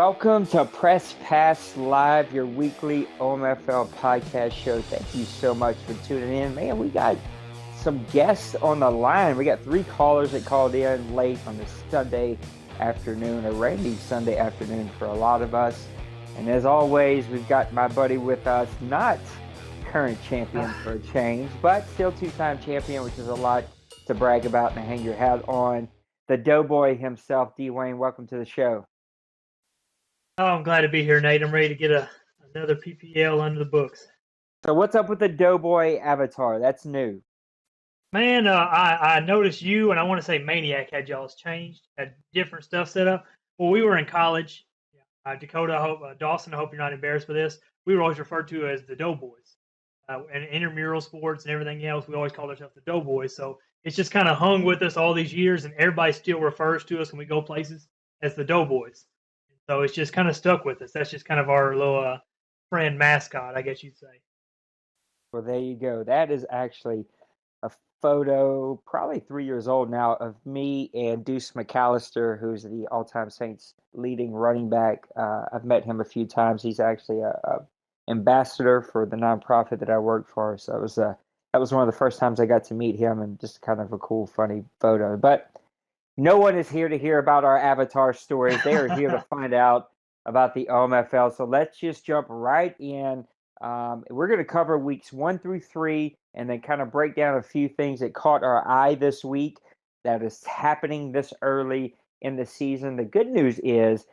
Welcome to Press Pass Live, your weekly OMFL podcast show. Thank you so much for tuning in. Man, we got some guests on the line. We got 3 callers that called in late on this Sunday afternoon, a rainy Sunday afternoon for a lot of us. And as always, we've got my buddy with us, not current champion for a change, but still 2-time champion, which is a lot to brag about and hang your hat on. The Doughboy himself, D. Wayne, welcome to the show. Oh, I'm glad to be here, Nate. I'm ready to get another PPL under the books. So what's up with the Doughboy avatar? That's new. Man, I noticed you, and I want to say Maniac had y'all's changed, had different stuff set up. Well, we were in college. Dakota, Dawson, I hope you're not embarrassed for this. We were always referred to as the Doughboys. And intramural sports and everything else, we always called ourselves the Doughboys. So it's just kind of hung with us all these years, and everybody still refers to us when we go places as the Doughboys. So it's just kind of stuck with us. That's just kind of our little friend mascot, I guess you'd say. Well, there you go. That is actually a photo, probably 3 years old now, of me and Deuce McAllister, who's the all-time Saints leading running back. I've met him a few times. He's actually a ambassador for the nonprofit that I work for. So that was one of the first times I got to meet him, and just kind of a cool, funny photo. But no one is here to hear about our avatar stories. They are here to find out about the OMFL. So let's just jump right in. We're going to cover weeks 1 through 3 and then kind of break down a few things that caught our eye this week that is happening this early in the season. The good news is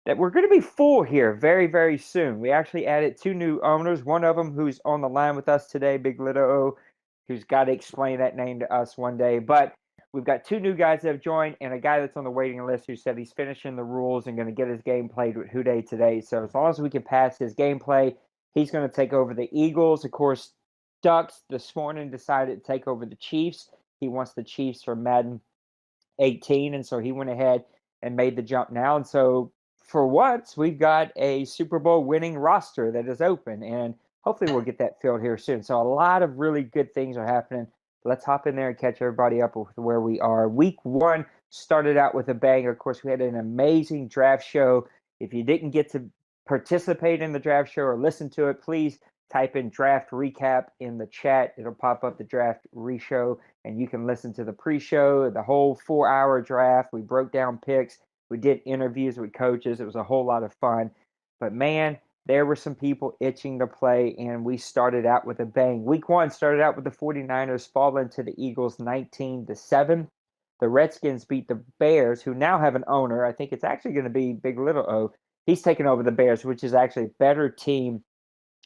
that we're going to be full here very, very soon. We actually added 2 new owners, one of them who's on the line with us today, Big Little O, who's got to explain that name to us one day. But we've got 2 new guys that have joined and a guy that's on the waiting list who said he's finishing the rules and going to get his game played with Houday today. So as long as we can pass his gameplay, he's going to take over the Eagles. Of course, Ducks this morning decided to take over the Chiefs. He wants the Chiefs for Madden 18, and so he went ahead and made the jump now. And so for once, we've got a Super Bowl winning roster that is open, and hopefully we'll get that filled here soon. So a lot of really good things are happening. Let's hop in there and catch everybody up with where we are. Week 1 started out with a bang. Of course, we had an amazing draft show. If you didn't get to participate in the draft show or listen to it, please type in draft recap in the chat. It'll pop up the draft re-show, and you can listen to the pre-show, the whole 4-hour draft. We broke down picks. We did interviews with coaches. It was a whole lot of fun. But man, there were some people itching to play, and we started out with a bang. Week 1 started out with the 49ers falling to the Eagles 19-7. The Redskins beat the Bears, who now have an owner. I think it's actually going to be Big Little O. He's taken over the Bears, which is actually a better team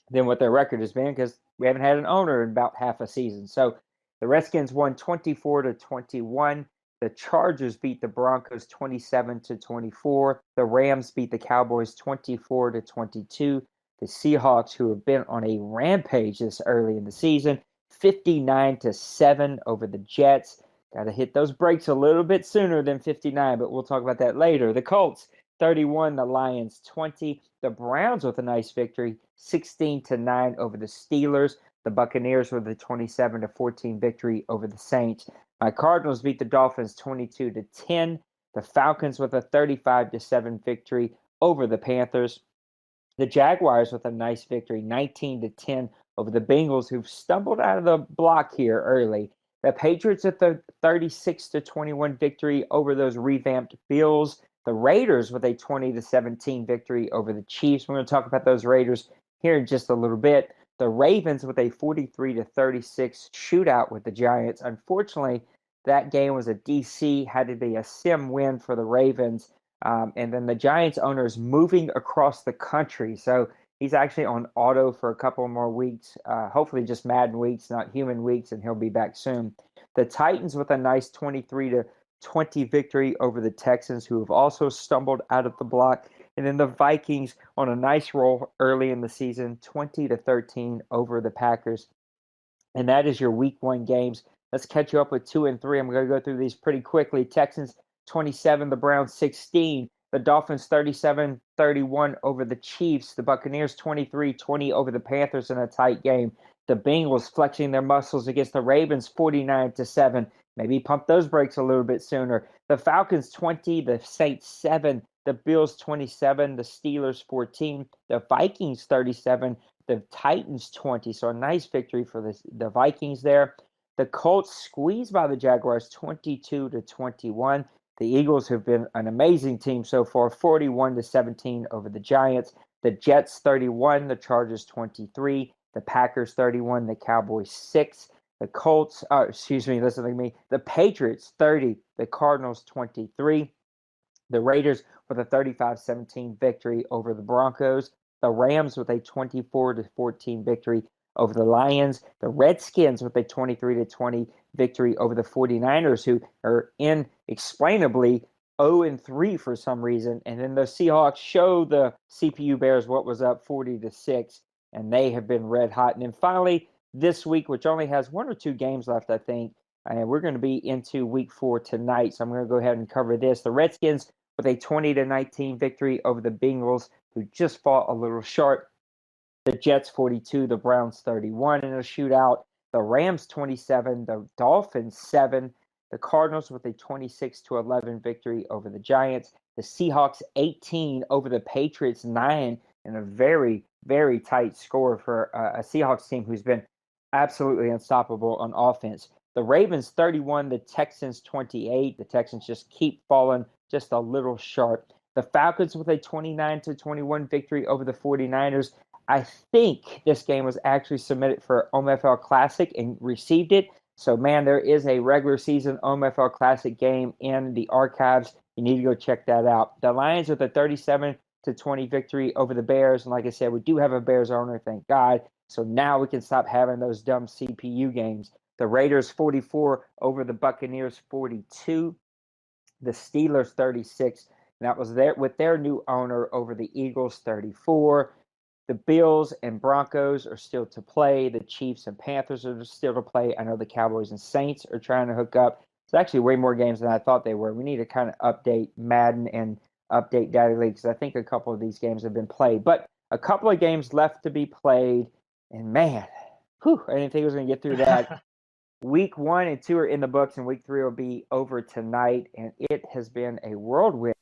than what their record has been because we haven't had an owner in about half a season. So the Redskins won 24-21. The Chargers beat the Broncos 27-24. The Rams beat the Cowboys 24-22. The Seahawks, who have been on a rampage this early in the season, 59-7 over the Jets. Got to hit those brakes a little bit sooner than 59, but we'll talk about that later. The Colts 31, the Lions 20. The Browns with a nice victory, 16-9 over the Steelers. The Buccaneers with a 27-14 victory over the Saints. My Cardinals beat the Dolphins 22-10. The Falcons with a 35-7 victory over the Panthers. The Jaguars with a nice victory, 19-10 over the Bengals, who've stumbled out of the block here early. The Patriots with a 36-21 victory over those revamped Bills. The Raiders with a 20-17 victory over the Chiefs. We're going to talk about those Raiders here in just a little bit. The Ravens with a 43-36 shootout with the Giants. Unfortunately, that game was a DC, had to be a sim win for the Ravens. And then the Giants owner is moving across the country. So he's actually on auto for a couple more weeks, hopefully just Madden weeks, not human weeks, and he'll be back soon. The Titans with a nice 23-20 victory over the Texans, who have also stumbled out of the block. And then the Vikings on a nice roll early in the season, 20-13 over the Packers. And that is your week 1 games. Let's catch you up with 2 and 3. I'm going to go through these pretty quickly. Texans 27, the Browns 16. The Dolphins 37-31 over the Chiefs. The Buccaneers 23-20 over the Panthers in a tight game. The Bengals flexing their muscles against the Ravens 49-7. Maybe pump those brakes a little bit sooner. The Falcons 20, the Saints 7. the Bills 27, the Steelers 14, the Vikings 37, the Titans 20. So a nice victory for the Vikings there. The Colts squeezed by the Jaguars 22-21. The Eagles have been an amazing team so far, 41-17 over the Giants. The Jets 31, the Chargers 23, the Packers 31, the Cowboys 6. The Colts, listen to me. The Patriots 30, the Cardinals 23. The Raiders with a 35-17 victory over the Broncos. The Rams with a 24-14 victory over the Lions. The Redskins with a 23-20 victory over the 49ers, who are inexplainably 0-3 for some reason. And then the Seahawks show the CPU Bears what was up 40-6, and they have been red hot. And then finally, this week, which only has 1 or 2 games left, I think, and we're going to be into week 4 tonight, so I'm going to go ahead and cover this. The Redskins with a 20-19 victory over the Bengals, who just fought a little short. The Jets 42, the Browns 31 in a shootout. The Rams 27, the Dolphins 7. The Cardinals with a 26-11 victory over the Giants. The Seahawks 18 over the Patriots 9 in a very, very tight score for a Seahawks team who's been absolutely unstoppable on offense. The Ravens 31, the Texans 28. The Texans just keep falling just a little short. The Falcons with a 29-21 victory over the 49ers. I think this game was actually submitted for OMFL Classic and received it. So, man, there is a regular season OMFL Classic game in the archives. You need to go check that out. The Lions with a 37-20 victory over the Bears. And like I said, we do have a Bears owner, thank God. So now we can stop having those dumb CPU games. The Raiders 44 over the Buccaneers 42. The Steelers 36. And that was there with their new owner over the Eagles 34. The Bills and Broncos are still to play. The Chiefs and Panthers are still to play. I know the Cowboys and Saints are trying to hook up. It's actually way more games than I thought they were. We need to kind of update Madden and update Daddy League because I think a couple of these games have been played. But a couple of games left to be played. And man, I didn't think I was going to get through that. Week 1 and 2 are in the books, and week 3 will be over tonight. And it has been a whirlwind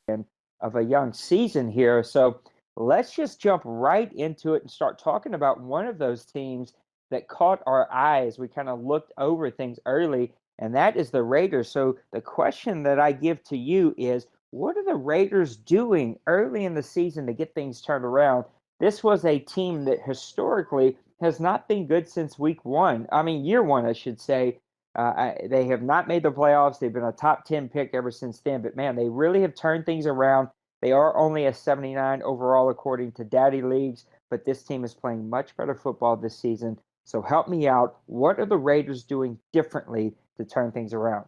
of a young season here. So let's just jump right into it and start talking about one of those teams that caught our eyes. We kind of looked over things early, and that is the Raiders. So the question that I give to you is, what are the Raiders doing early in the season to get things turned around? This was a team that historically has not been good since year 1, I should say. They have not made the playoffs. They've been a top 10 pick ever since then. But, man, they really have turned things around. They are only a 79 overall according to Daddy Leagues, but this team is playing much better football this season. So help me out. What are the Raiders doing differently to turn things around?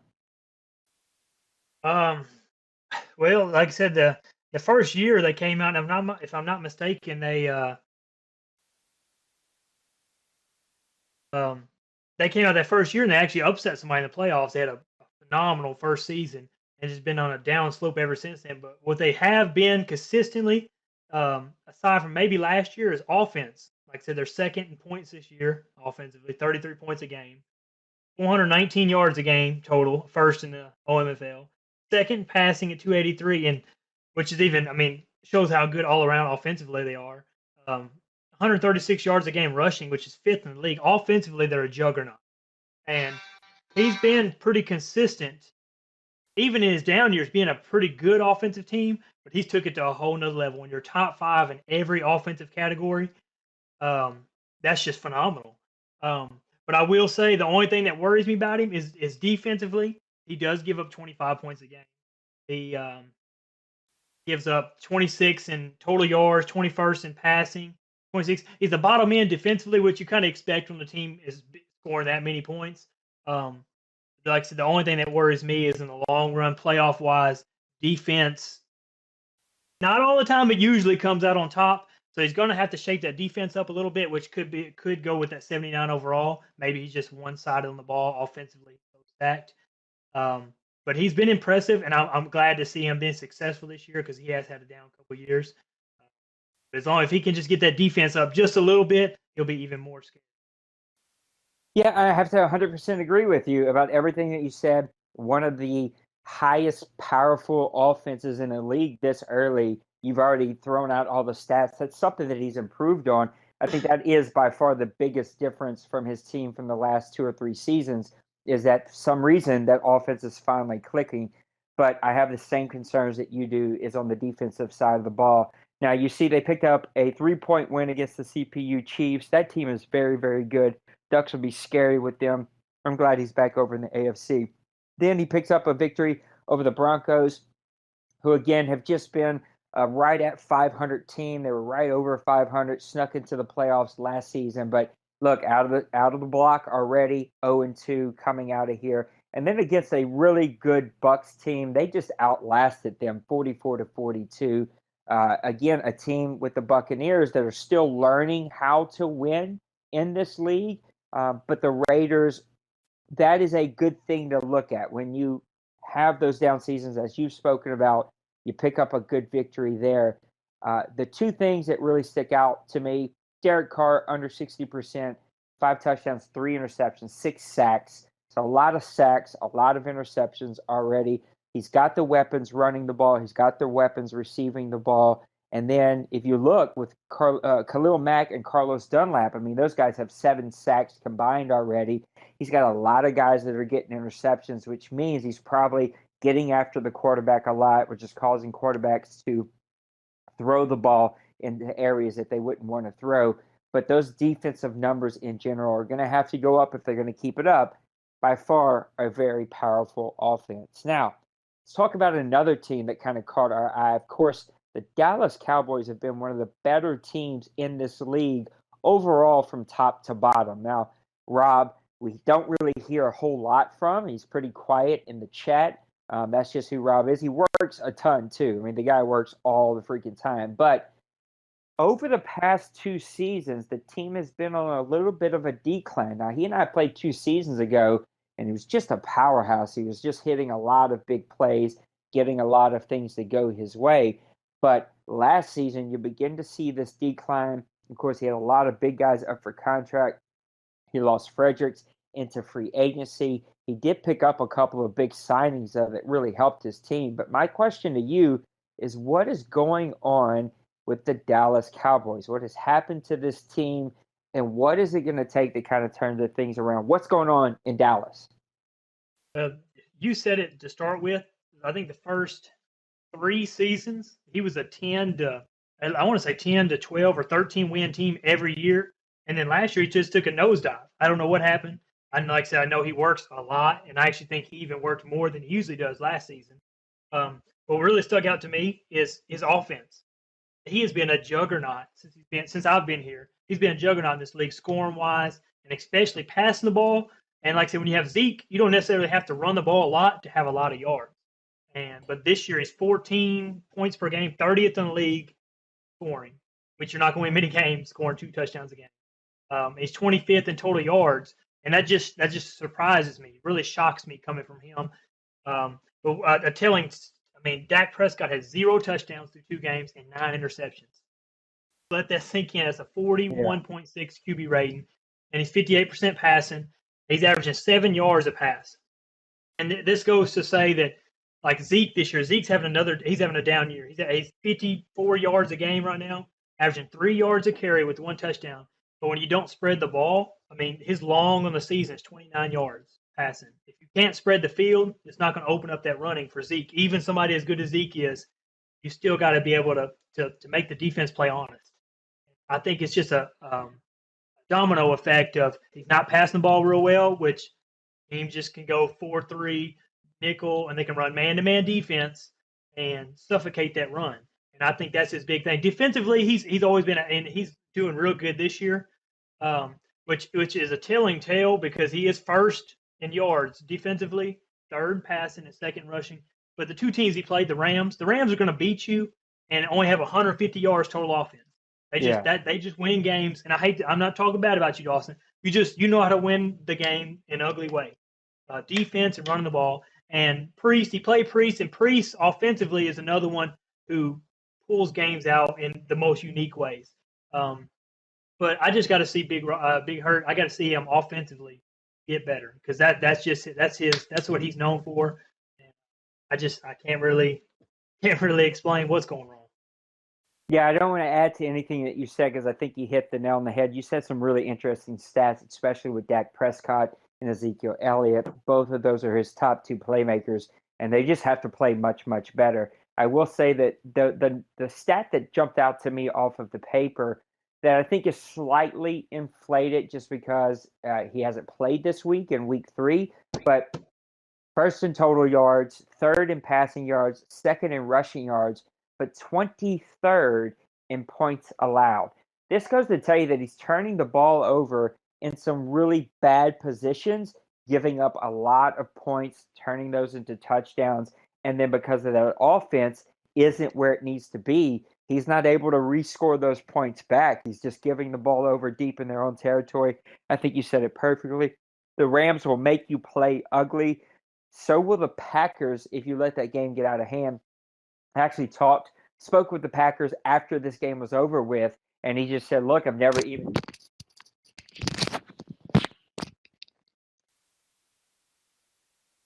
Well, like I said, the first year they came out, and if I'm not mistaken, they came out that first year and they actually upset somebody in the playoffs. They had a phenomenal first season and just been on a down slope ever since then. But what they have been consistently, aside from maybe last year, is offense. Like I said, they're second in points this year offensively, 33 points a game, 419 yards a game total, first in the OMFL, second passing at 283, and which is even, shows how good all around offensively they are. 136 yards a game rushing, which is fifth in the league. Offensively, they're a juggernaut. And he's been pretty consistent, even in his down years, being a pretty good offensive team, but he's took it to a whole nother level. When you're top 5 in every offensive category, that's just phenomenal. But I will say the only thing that worries me about him is defensively. He does give up 25 points a game. He gives up 26 in total yards, 21st in passing, 26. He's the bottom end defensively, which you kind of expect when the team is scoring that many points. Like I said, the only thing that worries me is in the long run, playoff wise, defense. Not all the time, but usually comes out on top. So he's going to have to shake that defense up a little bit, which could go with that 79 overall. Maybe he's just one sided on the ball offensively, stacked. But he's been impressive, and I'm glad to see him being successful this year because he has had a down couple of years. But as long as he can just get that defense up just a little bit, he'll be even more scared. Yeah, I have to 100% agree with you about everything that you said. One of the highest powerful offenses in the league this early. You've already thrown out all the stats. That's something that he's improved on. I think that is by far the biggest difference from his team from the last 2 or 3 seasons, is that for some reason that offense is finally clicking. But I have the same concerns that you do, is on the defensive side of the ball. Now, you see they picked up a 3-point win against the CPU Chiefs. That team is very, very good. Ducks will be scary with them. I'm glad he's back over in the AFC. Then he picks up a victory over the Broncos, who again have just been right at 500 team. They were right over 500, snuck into the playoffs last season. But look, out of the block already, 0-2 coming out of here. And then against a really good Bucks team, they just outlasted them 44-42. Again, a team with the Buccaneers that are still learning how to win in this league. But the Raiders, that is a good thing to look at when you have those down seasons, as you've spoken about. You pick up a good victory there. The two things that really stick out to me: Derek Carr under 60%, 5 touchdowns, 3 interceptions, 6 sacks. So a lot of sacks, a lot of interceptions already. He's got the weapons running the ball. He's got the weapons receiving the ball. And then if you look with Khalil Mack and Carlos Dunlap, I mean, those guys have 7 sacks combined already. He's got a lot of guys that are getting interceptions, which means he's probably getting after the quarterback a lot, which is causing quarterbacks to throw the ball into areas that they wouldn't want to throw. But those defensive numbers in general are going to have to go up if they're going to keep it up. By far, a very powerful offense. Now, let's talk about another team that kind of caught our eye. Of course, the Dallas Cowboys have been one of the better teams in this league overall from top to bottom. Now, Rob, we don't really hear a whole lot from. He's pretty quiet in the chat. That's just who Rob is. He works a ton, too. I mean, the guy works all the freaking time. But over the past 2 seasons, the team has been on a little bit of a decline. Now, he and I played 2 seasons ago, and he was just a powerhouse. He was just hitting a lot of big plays, getting a lot of things to go his way. But last season, you begin to see this decline. Of course, he had a lot of big guys up for contract. He lost Fredericks into free agency. He did pick up a couple of big signings that really helped his team. But my question to you is, what is going on with the Dallas Cowboys? What has happened to this team, and what is it going to take to kind of turn the things around? What's going on in Dallas? You said it to start with. I think the first 3 seasons, he was a 10 to 12 or 13 win team every year. And then last year, he just took a nosedive. I don't know what happened. Like I said, I know he works a lot, and I actually think he even worked more than he usually does last season. But what really stuck out to me is his offense. He has been a juggernaut since I've been here. He's been a juggernaut in this league, scoring wise, and especially passing the ball. And like I said, when you have Zeke, you don't necessarily have to run the ball a lot to have a lot of yards. But this year he's 14 points per game, 30th in the league scoring, which you're not going to win many games scoring 2 touchdowns a game. He's 25th in total yards, and that just surprises me. It really shocks me coming from him. Dak Prescott has 0 touchdowns through 2 games and 9 interceptions. Let that sink in. It's a 41.6 QB rating, and he's 58% passing. He's averaging 7 yards a pass. And this goes to say that, like Zeke this year, he's having a down year. He's 54 yards a game right now, averaging 3 yards a carry with 1 touchdown. But when you don't spread the ball, I mean, his long on the season is 29 yards passing. If you can't spread the field, it's not going to open up that running for Zeke. Even somebody as good as Zeke is, you still got to be able to make the defense play honest. I think it's just a domino effect of he's not passing the ball real well, which teams just can go 4-3 nickel, and they can run man-to-man defense and suffocate that run. And I think that's his big thing. Defensively, he's always been, and he's doing real good this year, which is a telling tale because he is first in yards defensively, third in passing, and second rushing. But the 2 teams he played, the Rams are going to beat you and only have 150 yards total offense. They just win games, and I'm not talking bad about you, Dawson. You know how to win the game in an ugly way, defense and running the ball. And he played Priest, and Priest offensively is another one who pulls games out in the most unique ways. But I just got to see Big Hurt. I got to see him offensively get better because that's what he's known for. I can't really explain what's going wrong. Yeah, I don't want to add to anything that you said because I think you hit the nail on the head. You said some really interesting stats, especially with Dak Prescott and Ezekiel Elliott. Both of those are his top two playmakers, and they just have to play much, much better. I will say that the stat that jumped out to me off of the paper that I think is slightly inflated just because he hasn't played this week in week 3, but first in total yards, third in passing yards, second in rushing yards, but 23rd in points allowed. This goes to tell you that he's turning the ball over in some really bad positions, giving up a lot of points, turning those into touchdowns. And then because of that offense isn't where it needs to be, he's not able to rescore those points back. He's just giving the ball over deep in their own territory. I think you said it perfectly. The Rams will make you play ugly. So will the Packers if you let that game get out of hand. I actually spoke with the Packers after this game was over with, and he just said, look, I've never even.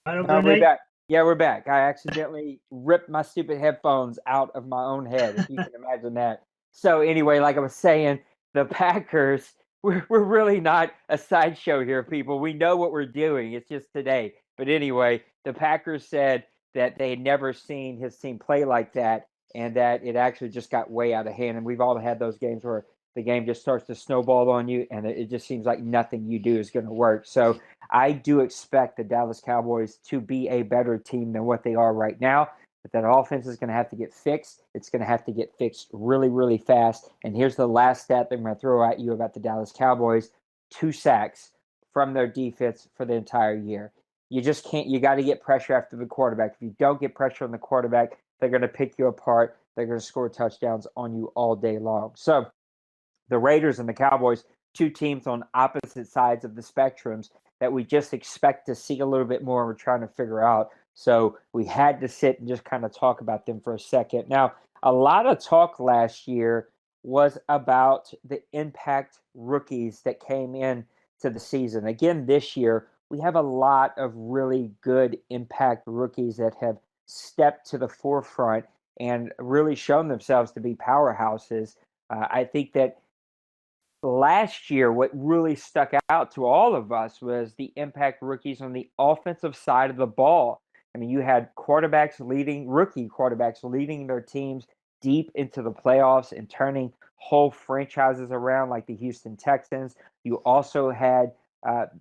Right over there, We're Nate? back. Yeah, we're back. I accidentally ripped my stupid headphones out of my own head, if you can imagine that. So anyway, like I was saying, the Packers, we're really not a sideshow here, people. We know what we're doing. It's just today. But anyway, the Packers said that they had never seen his team play like that and that it actually just got way out of hand. And we've all had those games where the game just starts to snowball on you and it just seems like nothing you do is going to work. So I do expect the Dallas Cowboys to be a better team than what they are right now. But that offense is going to have to get fixed. It's going to have to get fixed really, really fast. And here's the last stat that I'm going to throw at you about the Dallas Cowboys: 2 sacks from their defense for the entire year. You just can't. You got to get pressure after the quarterback. If you don't get pressure on the quarterback, they're going to pick you apart. They're going to score touchdowns on you all day long. So the Raiders and the Cowboys, 2 teams on opposite sides of the spectrums that we just expect to see a little bit more and we're trying to figure out. So we had to sit and just kind of talk about them for a second. Now, a lot of talk last year was about the impact rookies that came in to the season. Again, this year, we have a lot of really good impact rookies that have stepped to the forefront and really shown themselves to be powerhouses. I think that last year, what really stuck out to all of us was the impact rookies on the offensive side of the ball. I mean, you had rookie quarterbacks leading their teams deep into the playoffs and turning whole franchises around, like the Houston Texans. You also had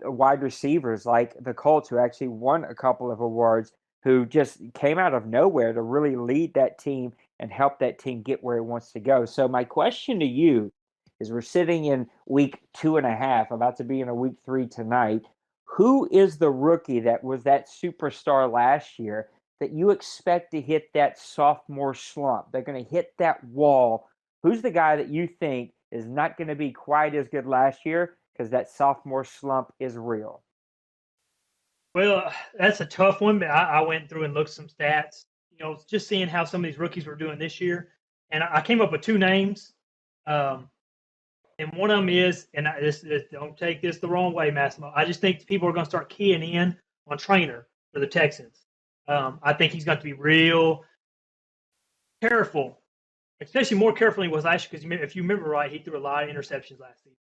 wide receivers like the Colts, who actually won a couple of awards, who just came out of nowhere to really lead that team and help that team get where it wants to go. So, my question to you is we're sitting in week 2.5, about to be in a week 3 tonight. Who is the rookie that was that superstar last year that you expect to hit that sophomore slump? They're going to hit that wall. Who's the guy that you think is not going to be quite as good last year because that sophomore slump is real? Well, that's a tough one, but I went through and looked some stats, just seeing how some of these rookies were doing this year. And I came up with 2 names. And one of them is, and don't take this the wrong way, Massimo. I just think people are going to start keying in on Trainer for the Texans. I think he's got to be real careful, especially more careful than he was last year. Because if you remember right, he threw a lot of interceptions last season.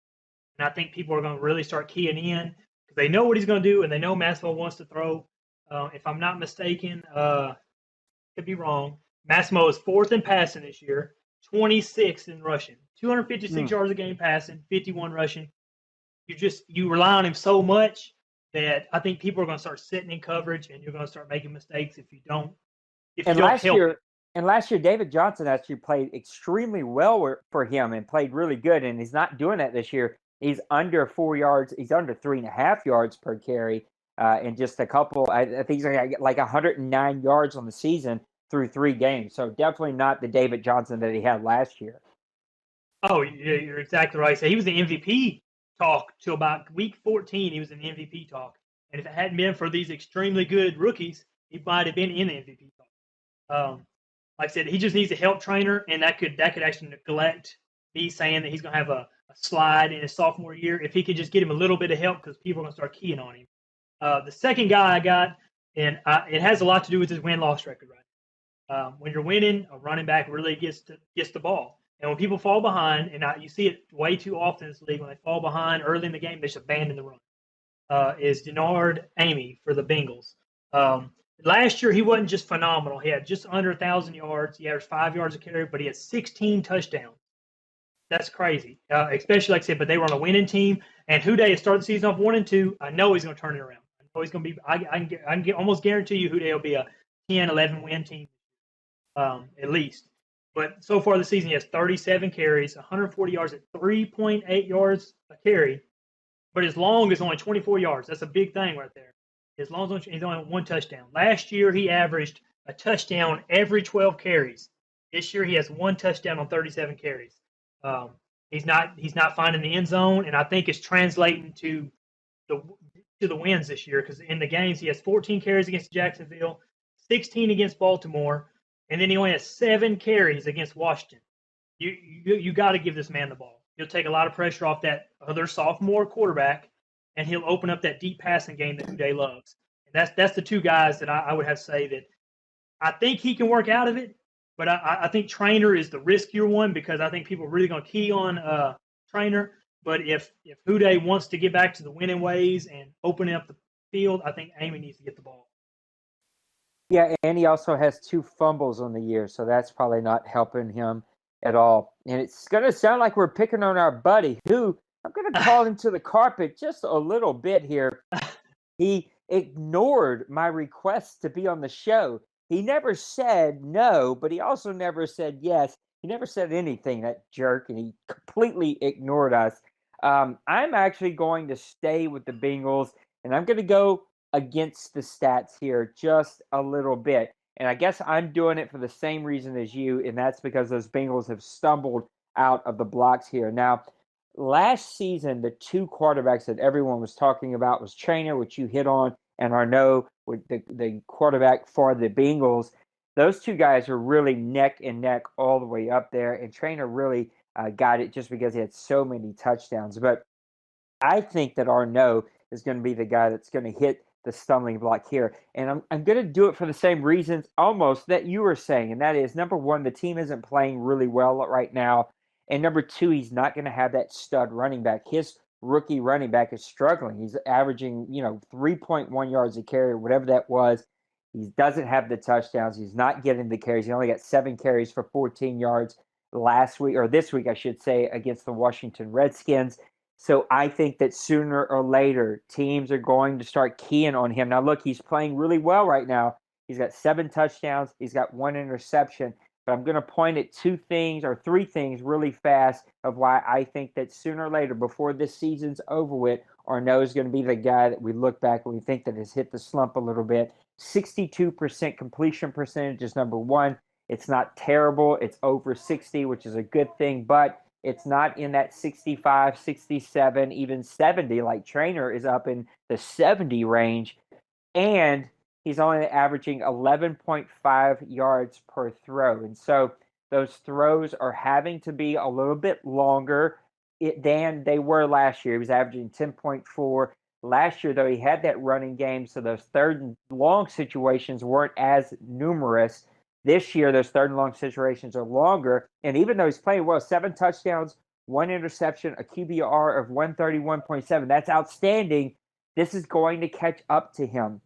And I think people are going to really start keying in because they know what he's going to do and they know Massimo wants to throw. If I'm not mistaken, could be wrong. Massimo is 4th in passing this year, 26th in rushing, 256 yards a game passing, 51 rushing. You rely on him so much that I think people are going to start sitting in coverage, and you're going to start making mistakes if you don't. And last year, David Johnson actually played extremely well for him and played really good. And he's not doing that this year. He's under 4 yards. He's under 3.5 yards per carry in just a couple. I think he's like 109 yards on the season through 3 games. So definitely not the David Johnson that he had last year. Oh, you're exactly right. So he was the MVP talk till about week 14. He was in the MVP talk. And if it hadn't been for these extremely good rookies, he might have been in the MVP talk. Like I said, he just needs a help trainer, and that could actually neglect me saying that he's going to have a slide in his sophomore year. If he could just get him a little bit of help, because people are going to start keying on him. The second guy I got, And it has a lot to do with his win-loss record, right? When you're winning, a running back really gets the ball. And when people fall behind, and you see it way too often in this league, when they fall behind early in the game, they just abandon the run. Is Denard Amy for the Bengals. Last year, he wasn't just phenomenal. He had just under 1,000 yards. He averaged 5 yards a carry, but he had 16 touchdowns. That's crazy, especially like I said. But they were on a winning team, and Houday has started the season off 1-2. I know he's going to turn it around. I know he's going to be. I can almost guarantee you Houday will be a 10, 11 win team, at least. But so far this season, he has 37 carries, 140 yards at 3.8 yards a carry. But his long is only 24 yards. That's a big thing right there. His long is he's only one touchdown. Last year, he averaged a touchdown every 12 carries. This year, he has one touchdown on 37 carries. He's not finding the end zone, and I think it's translating to the wins this year, because in the games he has 14 carries against Jacksonville, 16 against Baltimore, and then he only has 7 carries against Washington. You got to give this man the ball. He'll take a lot of pressure off that other sophomore quarterback, and he'll open up that deep passing game that Houday loves. And that's the two guys that I would have to say that I think he can work out of it, but I think Trainer is the riskier one, because I think people are really going to key on Trainer. But if Houday wants to get back to the winning ways and open up the field, I think Amy needs to get the ball. Yeah, and he also has 2 fumbles on the year, so that's probably not helping him at all. And it's going to sound like we're picking on our buddy, who I'm going to call him to the carpet just a little bit here. He ignored my request to be on the show. He never said no, but he also never said yes. He never said anything, that jerk, and he completely ignored us. I'm actually going to stay with the Bengals, and I'm going to go against the stats here just a little bit. And I guess I'm doing it for the same reason as you, and that's because those Bengals have stumbled out of the blocks here. Now, last season, the 2 quarterbacks that everyone was talking about was Trainer, which you hit on, and Arnaud, with the quarterback for the Bengals. Those 2 guys are really neck and neck all the way up there, and Trainer really got it just because he had so many touchdowns. But I think that Arnaud is going to be the guy that's going to hit the stumbling block here. And I'm going to do it for the same reasons almost that you were saying. And that is, number one, the team isn't playing really well right now. And number 2, he's not going to have that stud running back. His rookie running back is struggling. He's averaging, 3.1 yards a carry or whatever that was. He doesn't have the touchdowns. He's not getting the carries. He only got 7 carries for 14 yards last week, or this week, I should say, against the Washington Redskins. So I think that sooner or later, teams are going to start keying on him. Now, look, he's playing really well right now. He's got 7 touchdowns. He's got 1 interception. But I'm going to point at 2 things or 3 things really fast of why I think that sooner or later, before this season's over with, Arnaud is going to be the guy that we look back and we think that has hit the slump a little bit. 62% completion percentage is number 1. It's not terrible. It's over 60, which is a good thing, but it's not in that 65, 67, even 70, like Trainer is up in the 70 range. And he's only averaging 11.5 yards per throw. And so those throws are having to be a little bit longer than they were last year. He was averaging 10.4. Last year, though, he had that running game, so those third and long situations weren't as numerous. This year, those third and long situations are longer. And even though he's playing well, 7 touchdowns, 1 interception, a QBR of 131.7, that's outstanding. This is going to catch up to him.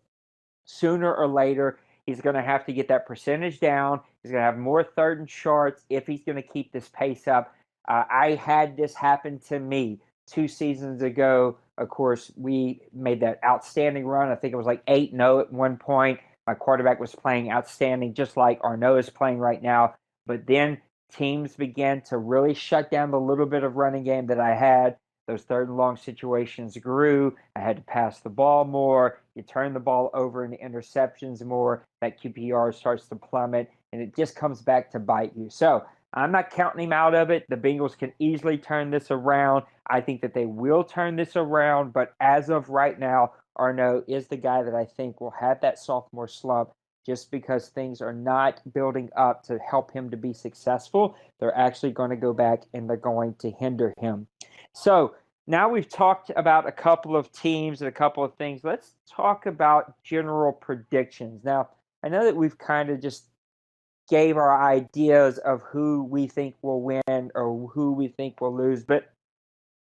Sooner or later, he's going to have to get that percentage down. He's going to have more third and shorts if he's going to keep this pace up. I had this happen to me 2 seasons ago. Of course, we made that outstanding run. I think it was like 8-0 at one point. My quarterback was playing outstanding, just like Arnaud is playing right now. But then teams began to really shut down the little bit of running game that I had. Those third and long situations grew. I had to pass the ball more. You turn the ball over into interceptions more. That QPR starts to plummet, and it just comes back to bite you. So I'm not counting him out of it. The Bengals can easily turn this around. I think that they will turn this around, but as of right now, Arnaud is the guy that I think will have that sophomore slump just because things are not building up to help him to be successful. They're actually going to go back and they're going to hinder him. So now we've talked about a couple of teams and a couple of things. Let's talk about general predictions. Now, I know that we've kind of just gave our ideas of who we think will win or who we think will lose, but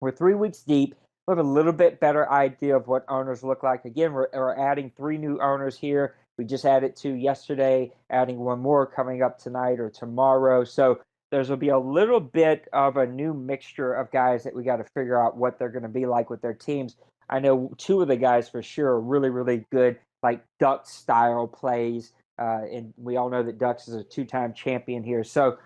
we're 3 weeks deep. We have a little bit better idea of what owners look like. Again, we're adding 3 new owners here. We just added 2 yesterday, adding 1 more coming up tonight or tomorrow. So there's will be a little bit of a new mixture of guys that we got to figure out what they're going to be like with their teams. I know 2 of the guys for sure are really, really good, like Ducks style plays. And we all know that Ducks is a 2-time champion here. So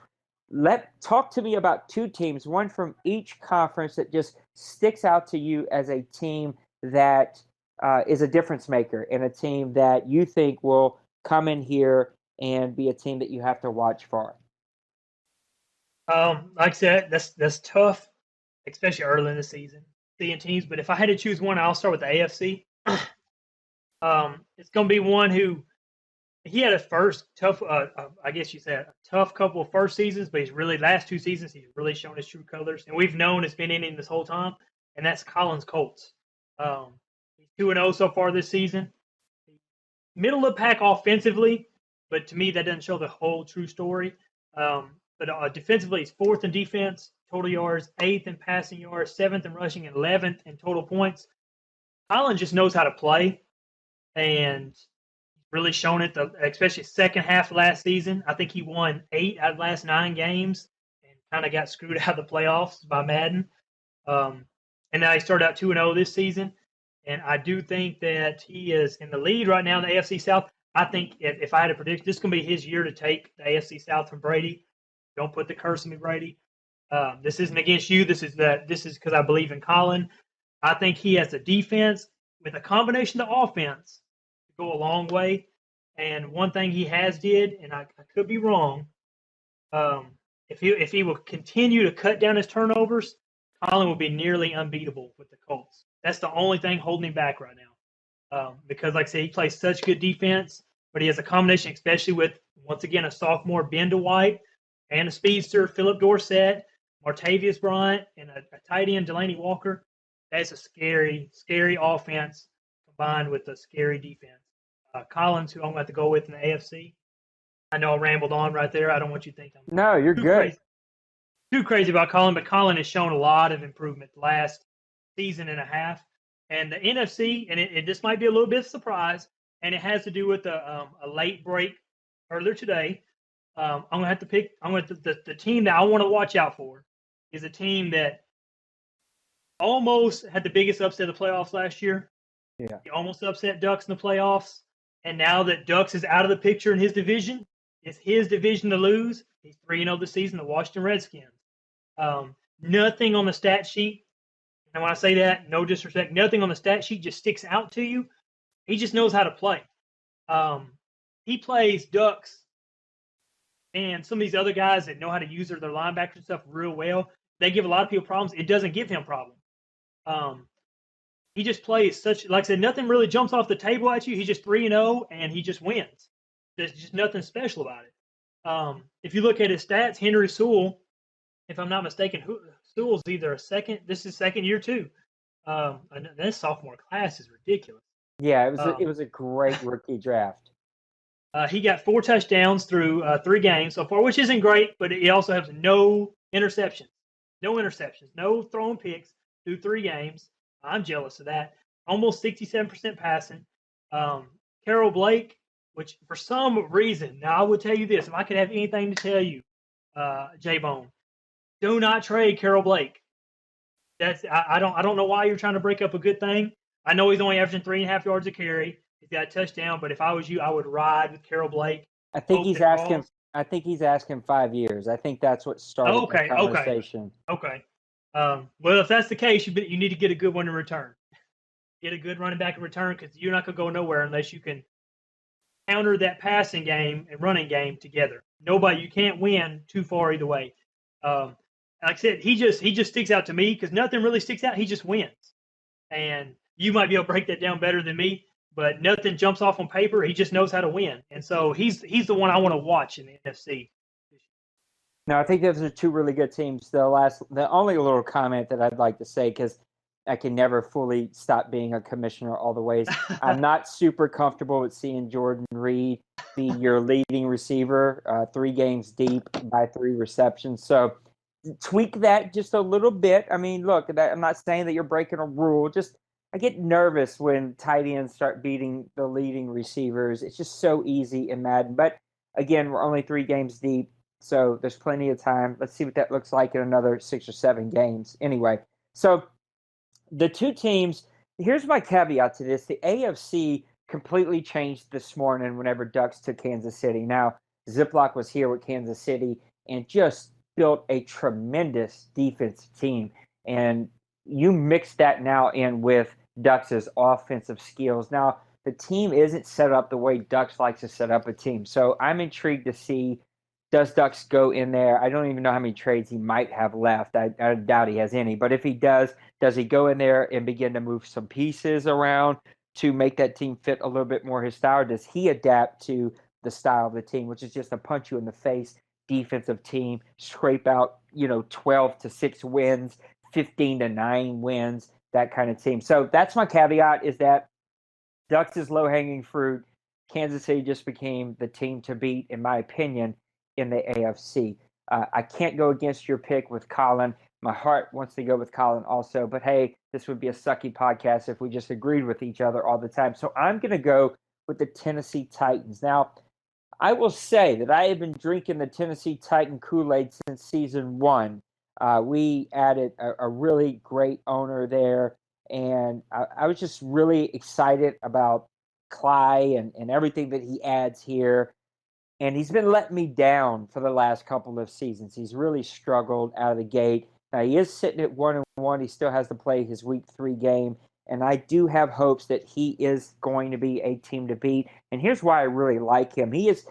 talk to me about 2 teams, one from each conference that just sticks out to you as a team that is a difference maker and a team that you think will come in here and be a team that you have to watch for. Like I said, that's tough, especially early in the season, seeing teams. But if I had to choose one, I'll start with the AFC. It's going to be one who he had a first tough, I guess you said, a tough couple of first seasons, but he's really last 2 seasons he's really shown his true colors, and we've known it's been in him this whole time, and that's Collins Colts. He's 2-0 so far this season. Middle of the pack offensively, but to me that doesn't show the whole true story. But defensively, he's 4th in defense, total yards, 8th in passing yards, 7th in rushing, and 11th in total points. Collins just knows how to play, and really shown it, especially second half of last season. I think he won 8 out of the last 9 games and kind of got screwed out of the playoffs by Madden. And now he started out 2-0 this season. And I do think that he is in the lead right now in the AFC South. I think if I had to predict, this is going to be his year to take the AFC South from Brady. Don't put the curse on me, Brady. This isn't against you. This is because I believe in Colin. I think he has the defense with a combination of the offense go a long way. And one thing he has did, and I could be wrong, if he will continue to cut down his turnovers, Colin will be nearly unbeatable with the Colts. That's the only thing holding him back right now. Because, like I said, he plays such good defense, but he has a combination, especially with, once again, a sophomore, Ben DeWhite, and a speedster, Philip Dorsett, Martavius Bryant, and a tight end, Delaney Walker. That's a scary, scary offense combined with a scary defense. Collins, who I'm going to have to go with in the AFC. I know I rambled on right there. I don't want you to think I'm No, you're good. Too crazy about Colin, but Colin has shown a lot of improvement the last season and a half. And the NFC, and this might be a little bit of a surprise, and it has to do with a late break earlier today. I'm going to have to pick. The team that I want to watch out for is a team that almost had the biggest upset of the playoffs last year. Yeah, He almost upset Ducks in the playoffs. And now that Ducks is out of the picture in his division, it's his division to lose. He's 3-0 this season, the Washington Redskins. Nothing on the stat sheet, and when I say that, no disrespect, nothing on the stat sheet just sticks out to you. He just knows how to play. He plays Ducks and some of these other guys that know how to use their linebackers and stuff real well. They give a lot of people problems. It doesn't give him problems. He just plays such, like I said, nothing really jumps off the table at you. He's just 3-0 and he just wins. There's just nothing special about it. If you look at his stats, Henry Sewell, if I'm not mistaken, Sewell's either this is second year too. And this sophomore class is ridiculous. Yeah, it was a great rookie draft. He got 4 touchdowns through 3 games so far, which isn't great, but he also has no interceptions. No throwing picks through 3 games. I'm jealous of that. Almost 67% passing. Carroll Blake, which for some reason, now I would tell you this, if I could have anything to tell you, J-Bone, do not trade Carroll Blake. I don't know why you're trying to break up a good thing. I know he's only averaging 3.5 yards a carry. He's got a touchdown, but if I was you, I would ride with Carroll Blake. I think he's asking 5 years. I think that's what started the conversation. Okay. Well, if that's the case, you need to get a good one in return. Get a good running back in return because you're not going to go nowhere unless you can counter that passing game and running game together. You can't win too far either way. Like I said, he just sticks out to me because nothing really sticks out. He just wins. And you might be able to break that down better than me, but nothing jumps off on paper. He just knows how to win. And so he's the one I want to watch in the NFC. No, I think those are 2 really good teams. The only little comment that I'd like to say, because I can never fully stop being a commissioner all the ways. I'm not super comfortable with seeing Jordan Reed be your leading receiver 3 games deep by 3 receptions. So tweak that just a little bit. I mean, look, I'm not saying that you're breaking a rule. Just I get nervous when tight ends start beating the leading receivers. It's just so easy in Madden. But again, we're only 3 games deep, so there's plenty of time. Let's see what that looks like in another 6 or 7 games. Anyway, so the two teams. Here's my caveat to this: the AFC completely changed this morning whenever Ducks took Kansas City. Now, Ziploc was here with Kansas City and just built a tremendous defensive team. And you mix that now in with Ducks' offensive skills. Now, the team isn't set up the way Ducks likes to set up a team. So I'm intrigued to see, does Ducks go in there? I don't even know how many trades he might have left. I doubt he has any. But if he does he go in there and begin to move some pieces around to make that team fit a little bit more his style? Does he adapt to the style of the team, which is just a punch you in the face defensive team, scrape out, 12-6 wins, 15-9 wins, that kind of team. So that's my caveat, is that Ducks is low-hanging fruit. Kansas City just became the team to beat, in my opinion, in the AFC. I can't go against your pick with Colin. My heart wants to go with Colin also, but hey, this would be a sucky podcast if we just agreed with each other all the time. So I'm going to go with the Tennessee Titans. Now, I will say that I have been drinking the Tennessee Titan Kool-Aid since season 1. We added a really great owner there, and I was just really excited about Cly and everything that he adds here. And he's been letting me down for the last couple of seasons. He's really struggled out of the gate. Now, he is sitting at 1-1. He still has to play his week 3 game. And I do have hopes that he is going to be a team to beat. And here's why I really like him. He is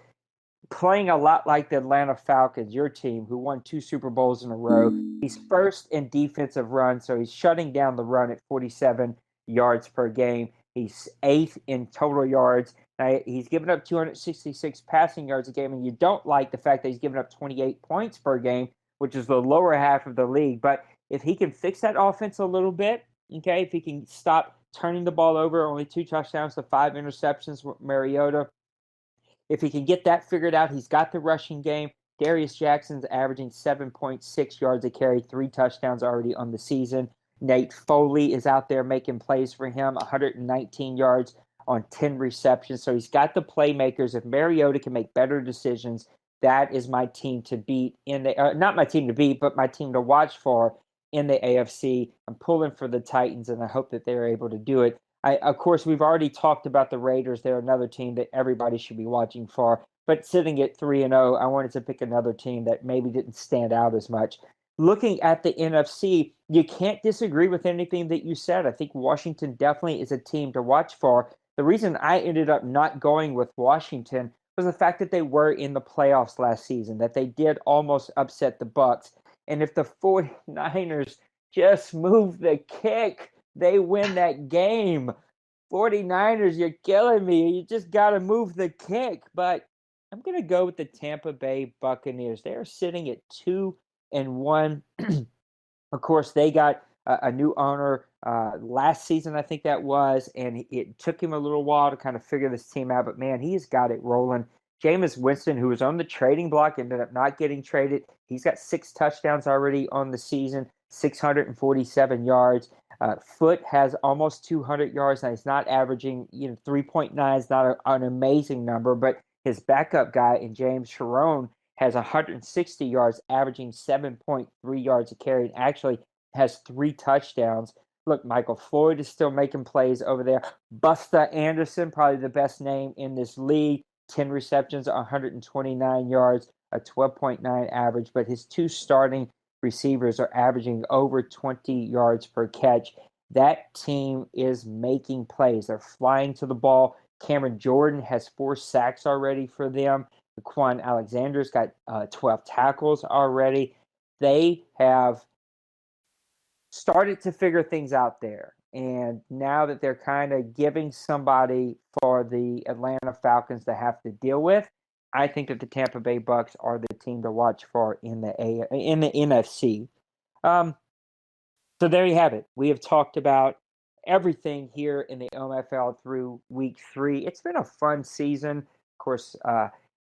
playing a lot like the Atlanta Falcons, your team, who won 2 Super Bowls in a row. He's first in defensive runs, so he's shutting down the run at 47 yards per game. He's 8th in total yards. Now, he's given up 266 passing yards a game, and you don't like the fact that he's given up 28 points per game, which is the lower half of the league. But if he can fix that offense a little bit, okay, if he can stop turning the ball over, only 2 touchdowns to 5 interceptions with Mariota, if he can get that figured out, he's got the rushing game. Darius Jackson's averaging 7.6 yards a carry, 3 touchdowns already on the season. Nate Foley is out there making plays for him, 119 yards on 10 receptions. So he's got the playmakers. If Mariota can make better decisions, that is my team to beat in the not my team to beat, but my team to watch for in the AFC. I'm pulling for the Titans, and I hope that they're able to do it. Of course, we've already talked about the Raiders. They're another team that everybody should be watching for. But sitting at 3-0, I wanted to pick another team that maybe didn't stand out as much. Looking at the NFC, you can't disagree with anything that you said. I think Washington definitely is a team to watch for. The reason I ended up not going with Washington was the fact that they were in the playoffs last season, that they did almost upset the Bucks. And if the 49ers just move the kick, they win that game. 49ers, you're killing me. You just got to move the kick. But I'm going to go with the Tampa Bay Buccaneers. They're sitting at 2-1. Of course, they got a new owner last season, I think that was, and it took him a little while to kind of figure this team out. But, man, he's got it rolling. Jameis Winston, who was on the trading block, ended up not getting traded. He's got 6 touchdowns already on the season, 647 yards. Foot has almost 200 yards. Now, he's not averaging, 3.9 is not an amazing number, but his backup guy in James Sharon has 160 yards, averaging 7.3 yards a carry, and actually has 3 touchdowns. Look, Michael Floyd is still making plays over there. Busta Anderson, probably the best name in this league, 10 receptions, 129 yards, a 12.9 average, but his 2 starting receivers are averaging over 20 yards per catch. That team is making plays. They're flying to the ball. Cameron Jordan has 4 sacks already for them. Quan Alexander's got 12 tackles already. They have started to figure things out there. And now that they're kind of giving somebody for the Atlanta Falcons to have to deal with, I think that the Tampa Bay Bucks are the team to watch for in the NFC. So there you have it. We have talked about everything here in the OMFL through week 3. It's been a fun season. Of course,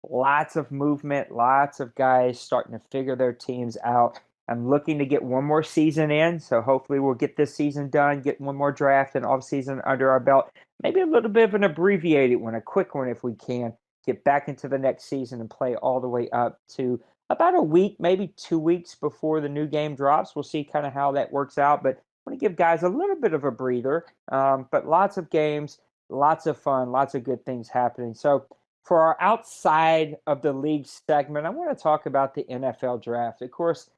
lots of movement, lots of guys starting to figure their teams out. I'm looking to get one more season in, so hopefully we'll get this season done, get one more draft and off season under our belt. Maybe a little bit of an abbreviated one, a quick one if we can. Get back into the next season and play all the way up to about a week, maybe 2 weeks before the new game drops. We'll see kind of how that works out, but I want to give guys a little bit of a breather. But lots of games, lots of fun, lots of good things happening. So for our outside of the league segment, I want to talk about the NFL draft. Of course,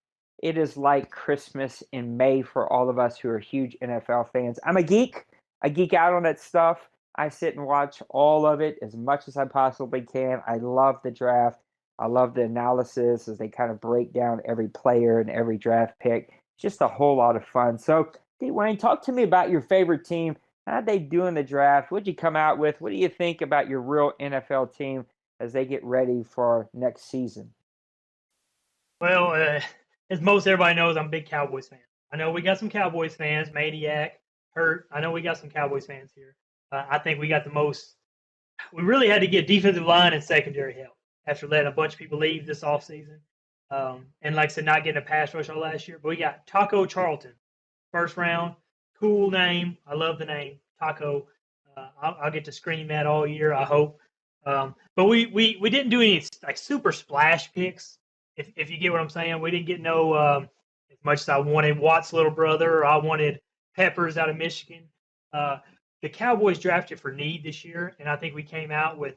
it is like Christmas in May for all of us who are huge NFL fans. I'm a geek. I geek out on that stuff. I sit and watch all of it as much as I possibly can. I love the draft. I love the analysis as they kind of break down every player and every draft pick. It's just a whole lot of fun. So, Dwayne, talk to me about your favorite team. How'd they do in the draft? What'd you come out with? What do you think about your real NFL team as they get ready for next season? Well, as most everybody knows, I'm a big Cowboys fan. I know we got some Cowboys fans, Maniac, Hurt. I know we got some Cowboys fans here. I think we got the most. We really had to get defensive line and secondary help after letting a bunch of people leave this offseason. And like I said, not getting a pass rush all last year. But we got Taco Charlton, first round. Cool name. I love the name, Taco. I'll get to scream that all year, I hope. But we didn't do any like super splash picks, if you get what I'm saying. We didn't get no as much as I wanted Watt's little brother, or I wanted Peppers out of Michigan. The Cowboys drafted for need this year, and I think we came out with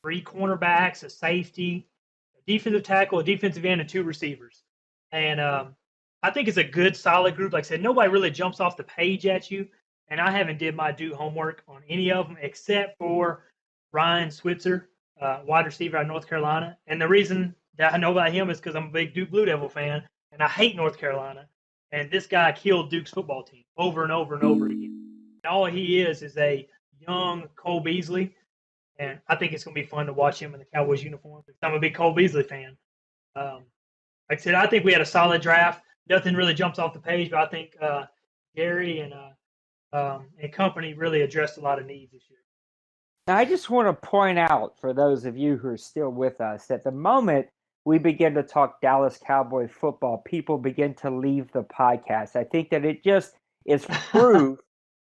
3 cornerbacks, a safety, a defensive tackle, a defensive end, and 2 receivers. And I think it's a good, solid group. Like I said, nobody really jumps off the page at you, and I haven't did my due homework on any of them except for Ryan Switzer, wide receiver out of North Carolina. And the reason that I know about him is because I'm a big Duke Blue Devil fan, and I hate North Carolina. And this guy killed Duke's football team over and over and over again. And all he is a young Cole Beasley. And I think it's going to be fun to watch him in the Cowboys uniform. I'm a big Cole Beasley fan. Like I said, I think we had a solid draft. Nothing really jumps off the page, but I think Gary and company really addressed a lot of needs this year. Now, I just want to point out for those of you who are still with us that the moment we begin to talk Dallas Cowboy football, people begin to leave the podcast. I think that it just is proof,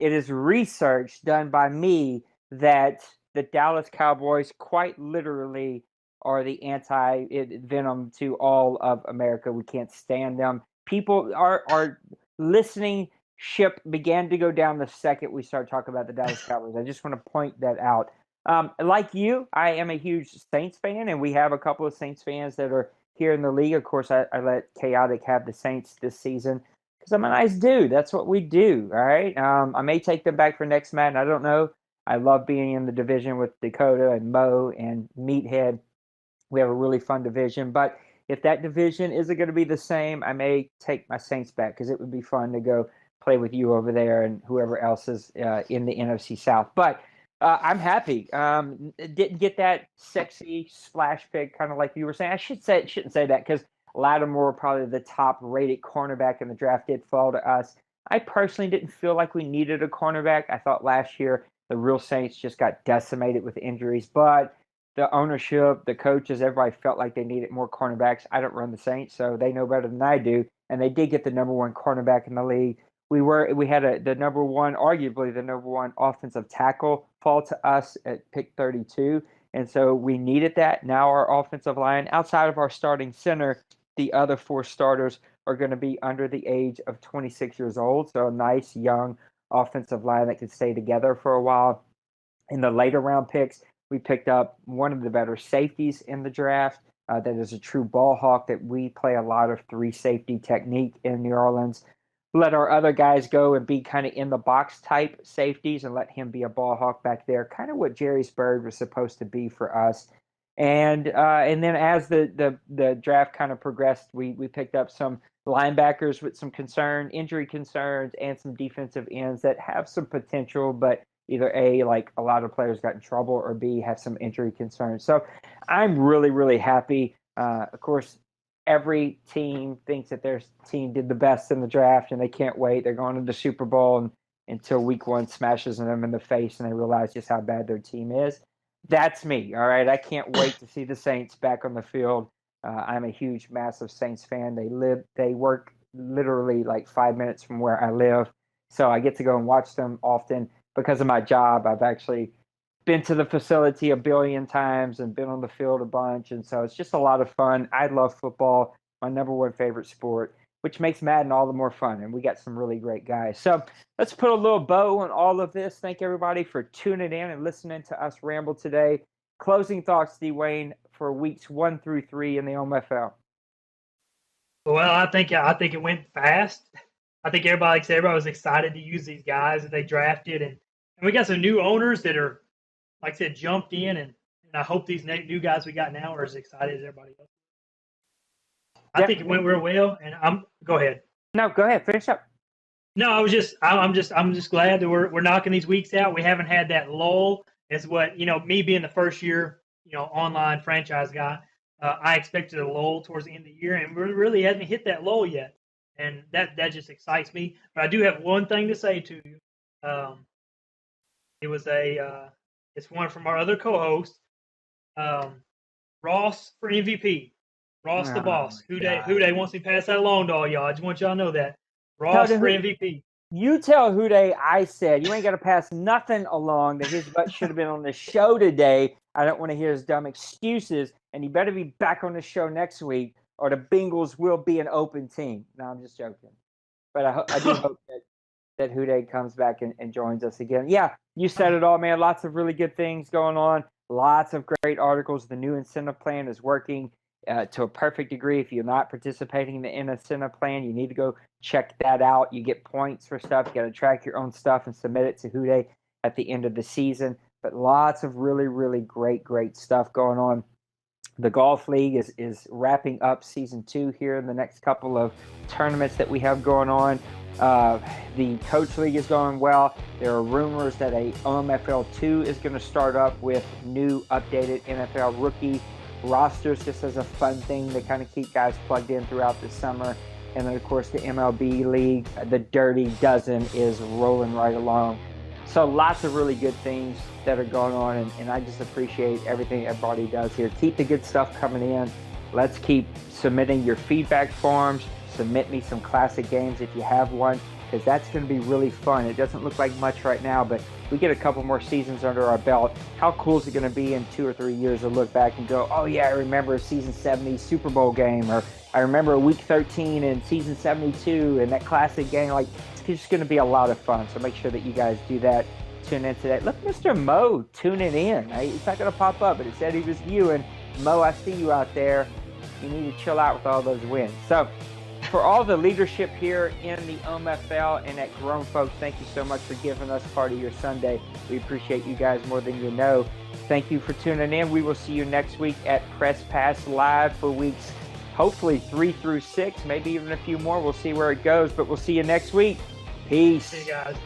it is research done by me that the Dallas Cowboys quite literally are the anti-venom to all of America. We can't stand them. People are listening ship began to go down the second we started talking about the Dallas Cowboys. I just want to point that out. Like you, I am a huge Saints fan, and we have a couple of Saints fans that are here in the league. Of course, I let Chaotic have the Saints this season because I'm a nice dude. That's what we do, all right? I may take them back for next Madden. I don't know. I love being in the division with Dakota and Mo and Meathead. We have a really fun division, but if that division isn't going to be the same, I may take my Saints back because it would be fun to go play with you over there and whoever else is in the NFC South. But I'm happy. Didn't get that sexy splash pick, kind of like you were saying. I shouldn't say that because Lattimore, probably the top rated cornerback in the draft, did fall to us. I personally didn't feel like we needed a cornerback. I thought last year the real Saints just got decimated with injuries, but the ownership, the coaches, everybody felt like they needed more cornerbacks. I don't run the Saints, so they know better than I do, and they did get the number 1 cornerback in the league. We had the number 1, arguably the number 1 offensive tackle fall to us at pick 32, and so we needed that. Now our offensive line, outside of our starting center, the other 4 starters are going to be under the age of 26 years old, so a nice young offensive line that could stay together for a while. In the later round picks, we picked up one of the better safeties in the draft. That is a true ball hawk that we play a lot of 3 safety technique in New Orleans. Let our other guys go and be kind of in the box type safeties and let him be a ball hawk back there, kind of what Jerry's Bird was supposed to be for us. And then as the draft kind of progressed, we picked up some linebackers with some injury concerns, and some defensive ends that have some potential, but either A, like a lot of players got in trouble, or B, have some injury concerns. So I'm really, really happy. Of course, every team thinks that their team did the best in the draft and they can't wait. They're going to the Super Bowl and, until week one smashes them in the face and they realize just how bad their team is. That's me. All right. I can't wait to see the Saints back on the field. I'm a huge, massive Saints fan. They work literally like 5 minutes from where I live. So I get to go and watch them often because of my job. I've actually been to the facility a billion times and been on the field a bunch. And so it's just a lot of fun. I love football, my number one favorite sport, which makes Madden all the more fun. And we got some really great guys. So let's put a little bow on all of this. Thank everybody for tuning in and listening to us ramble today. Closing thoughts, Dwayne, for weeks 1 through 3 in the OMFL. Well, I think it went fast. I think everybody was excited to use these guys that they drafted, and we got some new owners that are, like I said, jumped in, and I hope these new guys we got now are as excited as everybody else. I think it went real well, and go ahead. No, go ahead, finish up. No, I'm just glad that we're knocking these weeks out. We haven't had that lull. As what me being the first year online franchise guy, I expected a lull towards the end of the year, and we really hasn't hit that lull yet, and that just excites me. But I do have one thing to say to you. It's one from our other co-host, Ross for MVP. Ross the boss. Who they wants me to pass that along to all y'all. I just want y'all to know that. Ross for MVP. You tell Houday I said you ain't got to pass nothing along, that his butt should have been on the show today. I don't want to hear his dumb excuses, and he better be back on the show next week, or the Bengals will be an open team. No, I'm just joking. But I do hope that Houday comes back and joins us again. Yeah, you said it all, man. Lots of really good things going on. Lots of great articles. The new incentive plan is working to a perfect degree. If you're not participating in the incentive plan, you need to go check that out. You get points for stuff. You got to track your own stuff and submit it to Houday at the end of the season. But lots of really, really great stuff going on. The Golf League is wrapping up season 2 here in the next couple of tournaments that we have going on. The Coach League is going well. There are rumors that a OMFL 2 is going to start up with new updated NFL rookie rosters, just as a fun thing to kind of keep guys plugged in throughout the summer. And then, of course, the MLB League, the Dirty Dozen, is rolling right along. So lots of really good things that are going on, and I just appreciate everything everybody does here. Keep the good stuff coming in. Let's keep submitting your feedback forms. Submit me some classic games if you have one, because that's going to be really fun. It doesn't look like much right now, but we get a couple more seasons under our belt. How cool is it going to be in 2 or 3 years to look back and go, oh yeah, I remember a season 70 Super Bowl game, or I remember a week 13 in season 72 and that classic game. Like, it's just going to be a lot of fun. So make sure that you guys do that. Tune in today. Look, Mr. Mo tuning in. He's not going to pop up, but it said he was viewing. Mo, I see you out there. You need to chill out with all those wins. So for all the leadership here in the OMFL and at Grown Folks, thank you so much for giving us part of your Sunday. We appreciate you guys more than you know. Thank you for tuning in. We will see you next week at Press Pass Live for weeks, hopefully 3 through 6, maybe even a few more. We'll see where it goes, but we'll see you next week. Peace. See you guys.